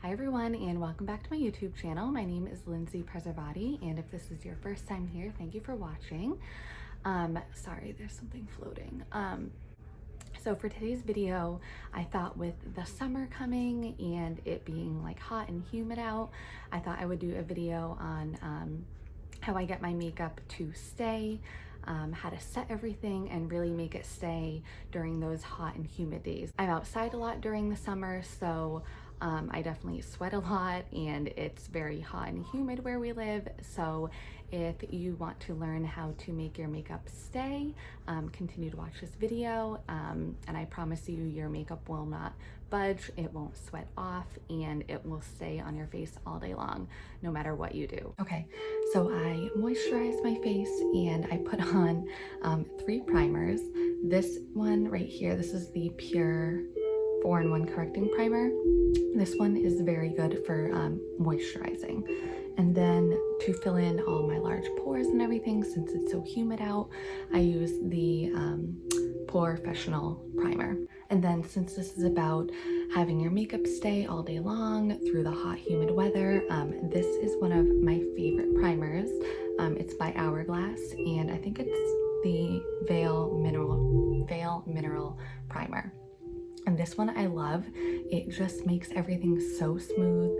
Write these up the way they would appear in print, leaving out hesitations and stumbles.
Hi everyone, and welcome back to my YouTube channel. My name is Lindsay Preservati, and if this is your first time here, thank you for watching. Sorry, there's something floating. So for today's video, I thought with the summer coming and it being like hot and humid out, I thought I would do a video on how I get my makeup to stay, how to set everything and really make it stay during those hot and humid days. I'm outside a lot during the summer, so I definitely sweat a lot and it's very hot and humid where we live. So if you want to learn how to make your makeup stay, continue to watch this video, and I promise you your makeup will not budge, it won't sweat off, and it will stay on your face all day long, no matter what you do. Okay, so I moisturize my face and I put on 3 primers. This one right here, this is the Pure 4-in-1 Correcting Primer. This one is very good for moisturizing. And then to fill in all my large pores and everything, since it's so humid out, I use the Professional Primer. And then since this is about having your makeup stay all day long through the hot, humid weather, this is one of my favorite primers. It's by Hourglass, and I think it's the Veil Mineral Primer. And this one I love. It just makes everything so smooth.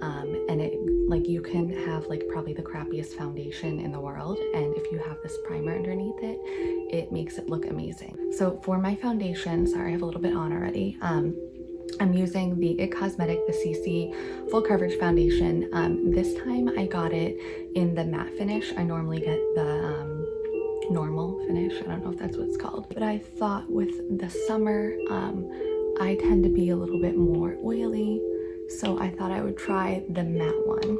And it, like, you can have like probably the crappiest foundation in the world, and if you have this primer underneath it, it makes it look amazing. So for my foundation, sorry, I have a little bit on already. I'm using the IT Cosmetic, the CC Full Coverage Foundation. This time I got it in the matte finish. I normally get the normal finish. I don't know if that's what it's called, but I thought with the summer, I tend to be a little bit more oily, so I thought I would try the matte one.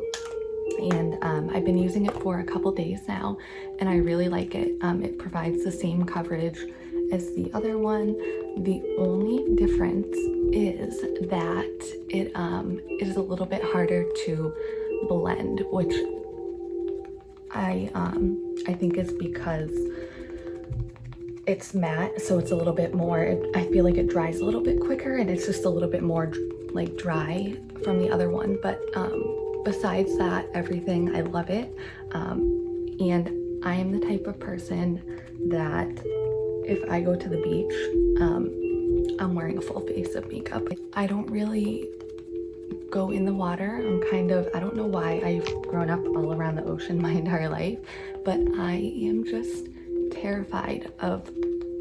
And I've been using it for a couple days now, and I really like it. It provides the same coverage as the other one. The only difference is that it is a little bit harder to blend, which I think is because it's matte, so it's a little bit more, I feel like it dries a little bit quicker, and it's just a little bit more like dry from the other one. But besides that, everything, I love it. And I am the type of person that if I go to the beach, I'm wearing a full face of makeup. I don't really go in the water. I'm kind of, I don't know why, I've grown up all around the ocean my entire life, but I am just terrified of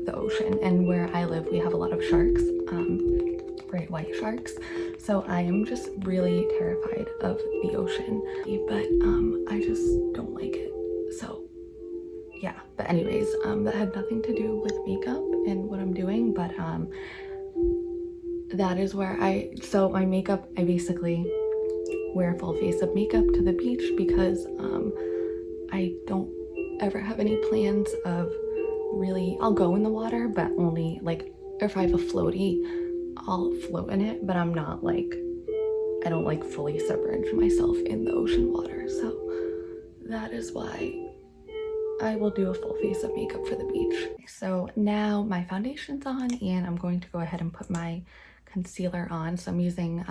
the ocean. And where I live, we have a lot of sharks, great white sharks, so I am just really terrified of the ocean. But I just don't like it. So yeah, but anyways, that had nothing to do with makeup and what I'm doing, but that is where so my makeup, I basically wear a full face of makeup to the beach because I don't ever have any plans of really, I'll go in the water, but only like if I have a floaty, I'll float in it, but I'm not like, I don't like fully submerge myself in the ocean water. So that is why I will do a full face of makeup for the beach. So now my foundation's on, and I'm going to go ahead and put my concealer on. So I'm using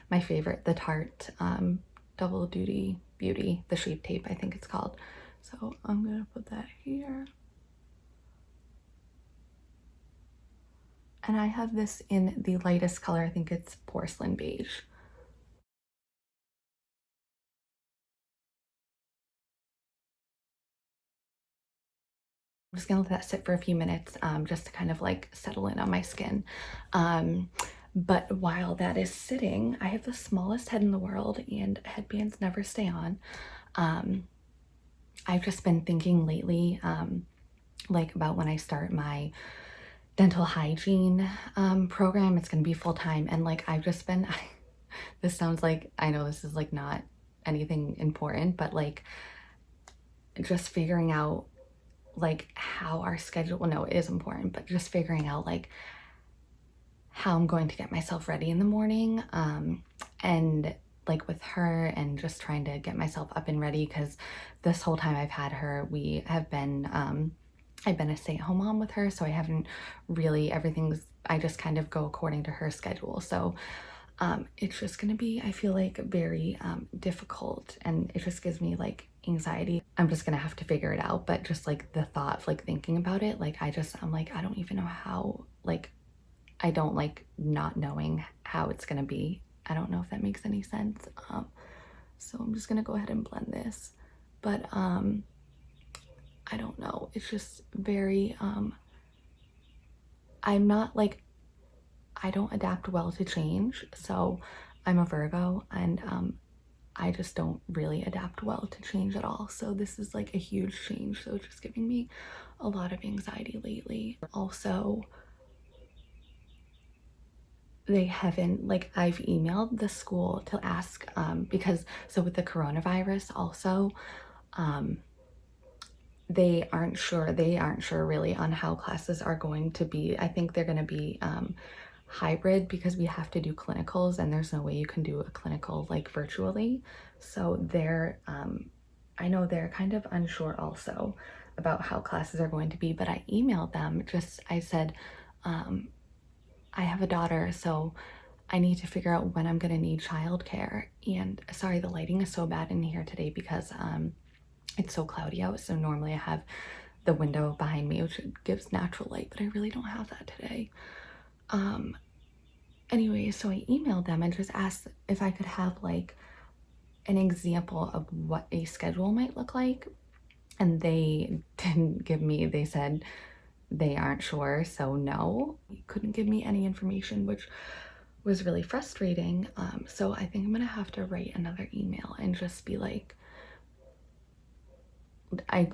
my favorite, the Tarte Double Duty Beauty, the Shape Tape, I think it's called. So I'm gonna put that here. And I have this in the lightest color, I think it's Porcelain Beige. I'm just gonna let that sit for a few minutes, just to kind of like settle in on my skin. But while that is sitting, I have the smallest head in the world, and headbands never stay on. I've just been thinking lately, like about when I start my dental hygiene program, it's gonna be full-time, and like I've just been, this sounds like, I know this is like not anything important, but like just figuring out like how our schedule, well, no, it is important, but just figuring out like how I'm going to get myself ready in the morning, and like with her, and just trying to get myself up and ready, because this whole time I've had her, we have been I've been a stay-at-home mom with her, so I haven't really, I just kind of go according to her schedule. So It's just gonna be, I feel like, very difficult, and it just gives me like anxiety. I'm just gonna have to figure it out, but just like the thought of like thinking about it, like I'm like, I don't even know how, like, I don't like not knowing how it's gonna be. I don't know if that makes any sense. So I'm just gonna go ahead and blend this. But I don't know. It's just very I'm not like, I don't adapt well to change. So I'm a Virgo, and I just don't really adapt well to change at all. So this is like a huge change. So it's just giving me a lot of anxiety lately. Also, they haven't, like, I've emailed the school to ask because so with the coronavirus also, um they aren't sure really on how classes are going to be. I think they're going to be hybrid, because we have to do clinicals and there's no way you can do a clinical like virtually. So they're I know they're kind of unsure also about how classes are going to be, but I emailed them. Just I said, I have a daughter, so I need to figure out when I'm going to need childcare. And sorry, the lighting is so bad in here today because it's so cloudy out. So normally I have the window behind me, which gives natural light, but I really don't have that today. Anyway, so I emailed them and just asked if I could have like an example of what a schedule might look like. And they didn't give me, they said they aren't sure. So no, couldn't give me any information, which was really frustrating. So I think I'm gonna have to write another email and just be like, I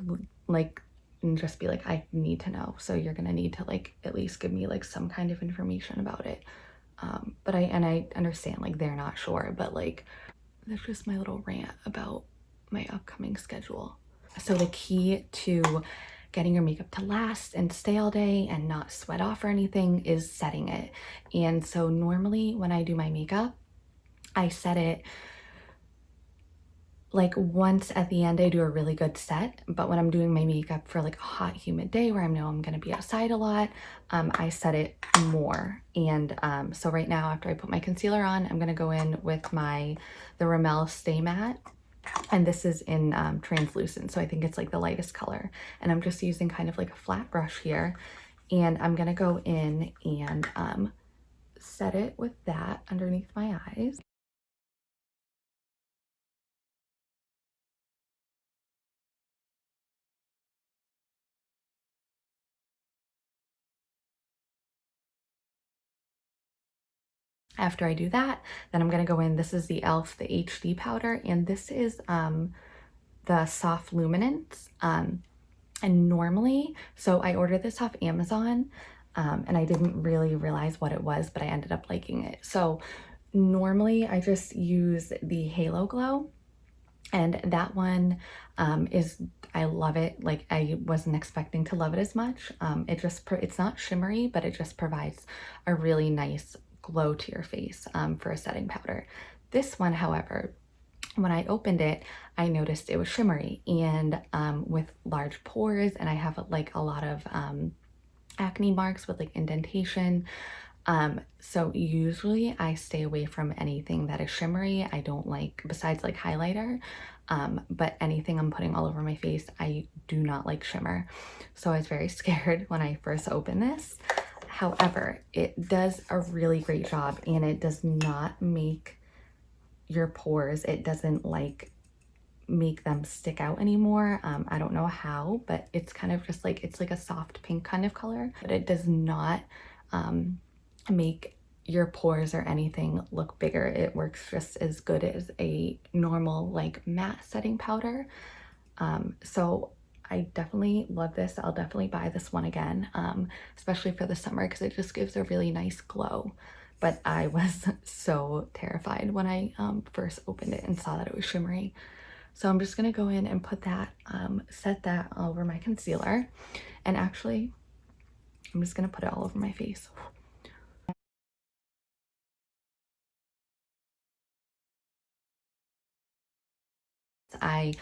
like, and just be like, I need to know. So you're gonna need to like at least give me like some kind of information about it. But I understand like they're not sure, but like that's just my little rant about my upcoming schedule. So the key to getting your makeup to last and stay all day and not sweat off or anything is setting it. And so normally when I do my makeup, I set it like once at the end. I do a really good set, but when I'm doing my makeup for like a hot humid day where I know I'm going to be outside a lot, I set it more. And so right now, after I put my concealer on, I'm going to go in with the Rimmel Stay Matte, and this is in translucent, so I think it's like the lightest color. And I'm just using kind of like a flat brush here, and I'm going to go in and set it with that underneath my eyes. After I do that, then I'm gonna go in, this is the e.l.f. the HD powder, and this is the Soft Luminance. And normally, so I ordered this off Amazon, and I didn't really realize what it was, but I ended up liking it. So normally I just use the Halo Glow, and that one I love it. Like, I wasn't expecting to love it as much. It's not shimmery, but it just provides a really nice glow to your face for a setting powder. This one, however, when I opened it, I noticed it was shimmery and with large pores, and I have like a lot of acne marks with like indentation. So usually I stay away from anything that is shimmery. I don't like, besides like highlighter, but anything I'm putting all over my face, I do not like shimmer. So I was very scared when I first opened this. However, it does a really great job, and it does not make your pores, it doesn't like make them stick out anymore. I don't know how, but it's kind of just like, it's like a soft pink kind of color, but it does not make your pores or anything look bigger. It works just as good as a normal like matte setting powder. So I definitely love this. I'll definitely buy this one again, especially for the summer, because it just gives a really nice glow. But I was so terrified when I first opened it and saw that it was shimmery. So I'm just gonna go in and put that, set that all over my concealer. And actually, I'm just gonna put it all over my face. I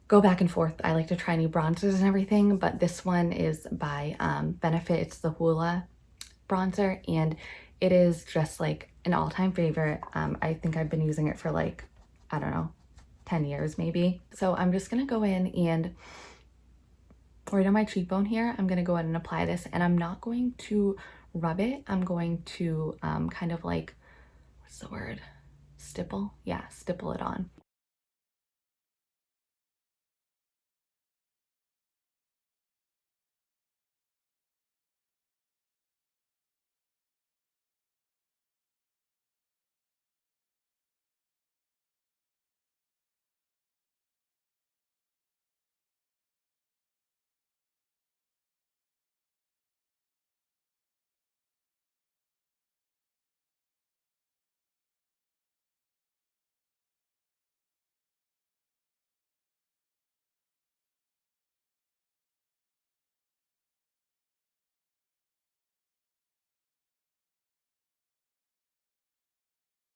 go back and forth. I like to try new bronzers and everything, but this one is by Benefit. It's the Hoola bronzer, and It is just like an all-time favorite. I think I've been using it for like, I don't know, 10 years maybe. So I'm just gonna go in and right on my cheekbone here, I'm gonna go in and apply this, and I'm not going to rub it. I'm going to kind of like, what's the word? Stipple? Yeah, stipple it on.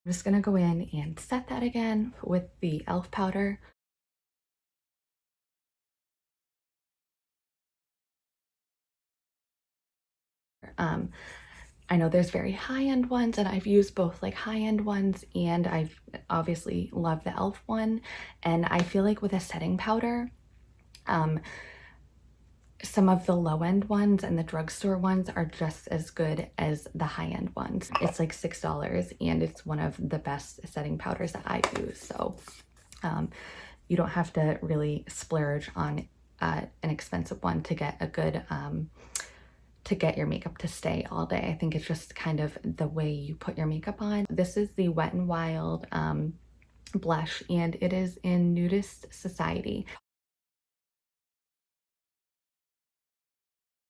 I'm just gonna go in and set that again with the e.l.f. powder. Um, I know there's very high-end ones, and I've used both like high-end ones, and I've obviously love the e.l.f. one. And I feel like with a setting powder, some of the low-end ones and the drugstore ones are just as good as the high-end ones. It's like $6, and it's one of the best setting powders that I've used. So you don't have to really splurge on an expensive one to get a good to get your makeup to stay all day. I think it's just kind of the way you put your makeup on. This is the Wet n Wild blush, and it is in Nudist Society.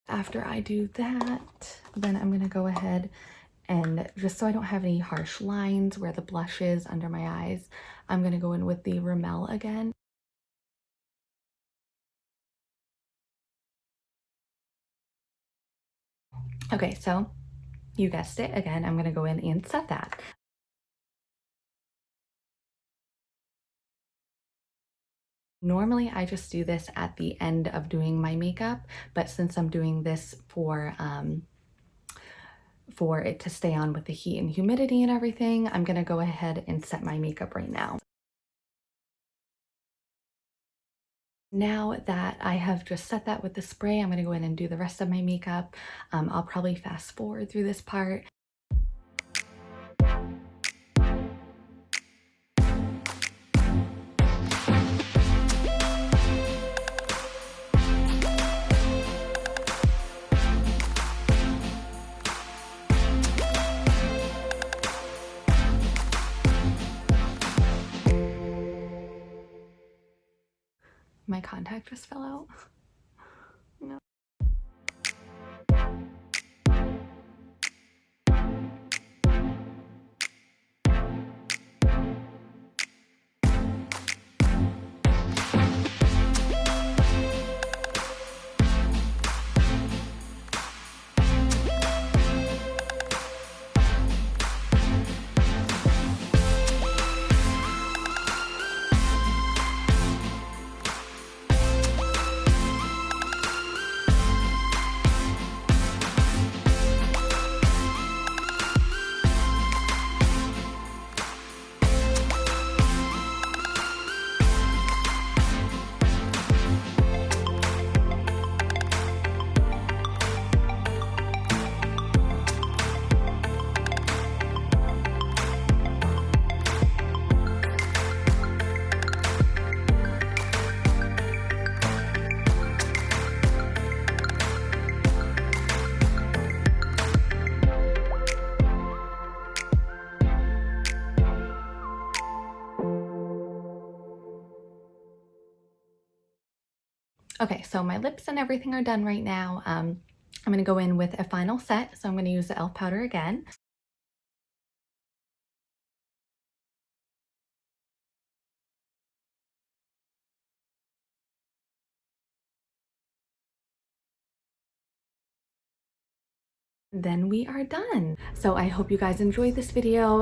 After I do that, then I'm gonna go ahead and, just so I don't have any harsh lines where the blush is under my eyes, I'm gonna go in with the Rimmel again. Okay, so you guessed it, again, I'm gonna go in and set that. Normally, I just do this at the end of doing my makeup, but since I'm doing this for it to stay on with the heat and humidity and everything, I'm gonna go ahead and set my makeup right now. Now that I have just set that with the spray, I'm gonna go in and do the rest of my makeup. I'll probably fast forward through this part. My contact just fell out. No. Okay, so my lips and everything are done right now. I'm gonna go in with a final set, so I'm gonna use the e.l.f. powder again. Then we are done. So I hope you guys enjoyed this video.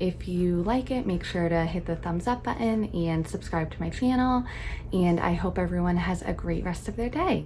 If you like it, make sure to hit the thumbs up button and subscribe to my channel. And I hope everyone has a great rest of their day.